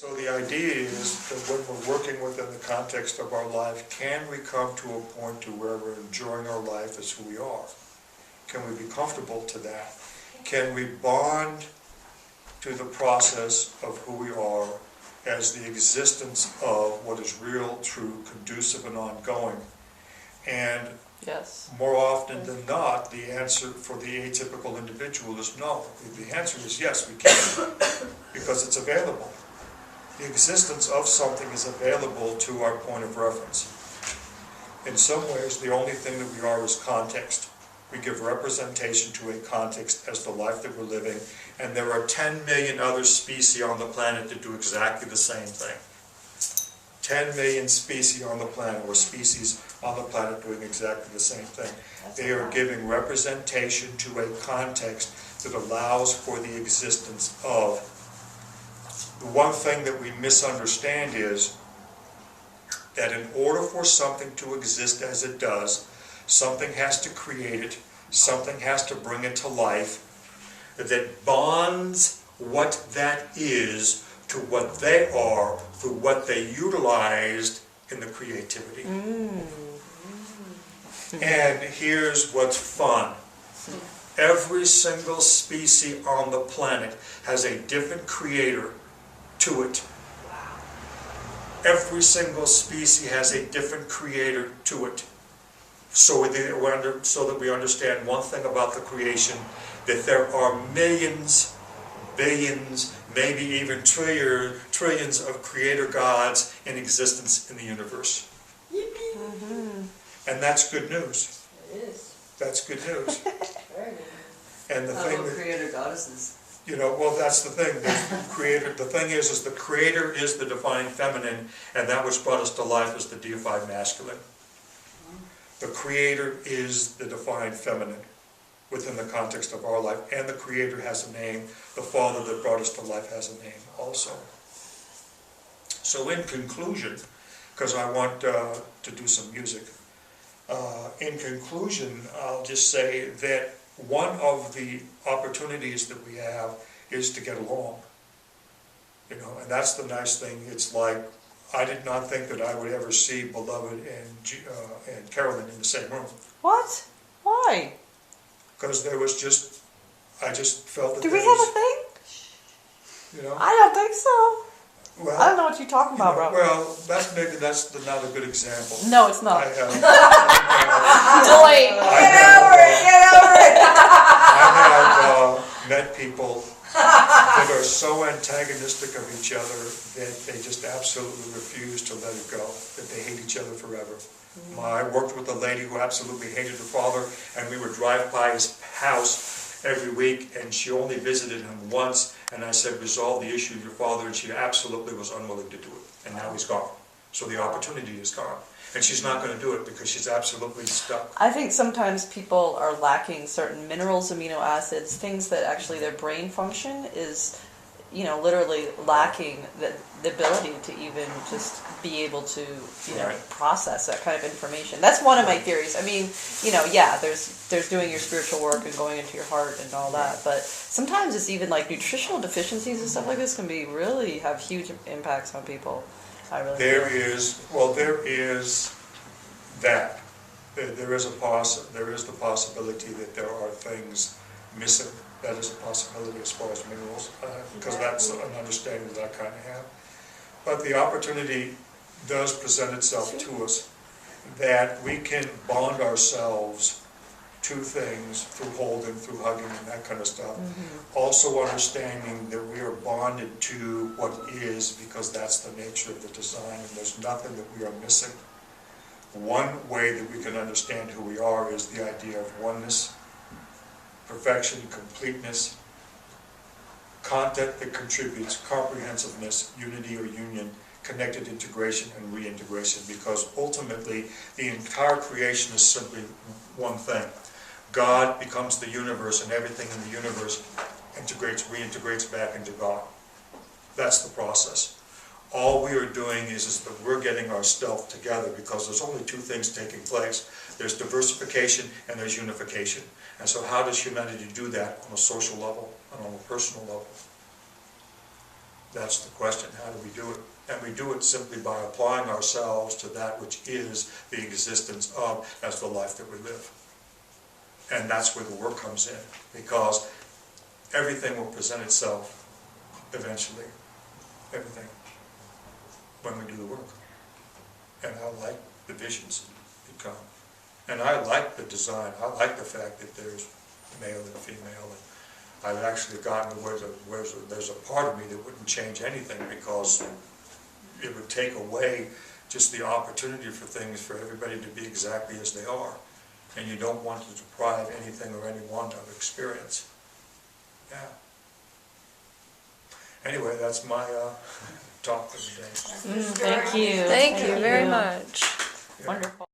So the idea is that when we're working within the context of our life, can we come to a point to where we're enjoying our life as who we are? Can we be comfortable to that? Can we bond to the process of who we are as the existence of what is real, true, conducive, and ongoing? And yes, more often than not, the answer for the atypical individual is no. The answer is yes, we can, because it's available. The existence of something is available to our point of reference. In some ways, the only thing that we are is context. We give representation to a context as the life that we're living, and there are 10 million other species on the planet that do exactly the same thing. 10 million species on the planet, or species on the planet doing exactly the same thing. They are giving representation to a context that allows for the existence of. The one thing that we misunderstand is that in order for something to exist as it does, something has to create it, something has to bring it to life, that bonds what that is to what they are through what they utilized in the creativity. And here's what's fun. Every single species on the planet has a different creator to it. Every single species has a different creator to it. So that we understand one thing about the creation, that there are millions, billions, maybe even trillions of creator gods in existence in the universe. And that's good news. It is. That's good news. Very good. And the thing that, creator goddesses. well, that's the thing. The thing is the creator is the divine feminine, and that which brought us to life is the deified masculine. The creator is the divine feminine within the context of our life, and the creator has a name. The father that brought us to life has a name also. So in conclusion, because I want to do some music, in conclusion, I'll just say that one of the opportunities that we have is to get along. And that's the nice thing. It's like, I did not think that I would ever see Beloved and Carolyn in the same room. What? Why? Because I just felt that Do we have a thing? I don't think so. Well, I don't know what you're talking about, bro. Well, that's not a good example. No, it's not. I have, Delete. Get over it! I have met people that are so antagonistic of each other that they just absolutely refuse to let it go, that they hate each other forever. I worked with a lady who absolutely hated her father, and we would drive by his house every week, and she only visited him once, and I said, resolve the issue with your father, and she absolutely was unwilling to do it, and now he's gone. So the opportunity is gone. And she's not going to do it because she's absolutely stuck. I think sometimes people are lacking certain minerals, amino acids, things that actually their brain function is, literally lacking the ability to even just be able to, Right. process that kind of information. That's one of my theories. I mean, there's doing your spiritual work and going into your heart and all that, but sometimes it's even like nutritional deficiencies and stuff like this can be really have huge impacts on people. I really There do. is that. There is the possibility that there are things missing. That is a possibility as far as minerals, because that's an understanding that I kind of have. But the opportunity does present itself to us that we can bond ourselves to things through holding, through hugging, and that kind of stuff. Also understanding that we are bonded to what is, because that's the nature of the design, and there's nothing that we are missing. One way that we can understand who we are is the idea of oneness, perfection, completeness, content that contributes, comprehensiveness, unity or union, connected integration and reintegration, because ultimately the entire creation is simply one thing. God becomes the universe, and everything in the universe reintegrates back into God. That's the process. All we are doing is that we're getting our stuff together, because there's only two things taking place. There's diversification and there's unification. And so how does humanity do that on a social level and on a personal level? That's the question, how do we do it? And we do it simply by applying ourselves to that which is the existence of as the life that we live. And that's where the work comes in, because everything will present itself eventually, everything, when we do the work. And I like the visions that come. And I like the design, I like the fact that there's male and female. And I've actually gotten to where there's a part of me that wouldn't change anything, because it would take away just the opportunity for things for everybody to be exactly as they are. And you don't want to deprive anything or anyone of experience. Yeah. Anyway, that's my talk for today. Thank you. Thank you very much. Yeah. Wonderful.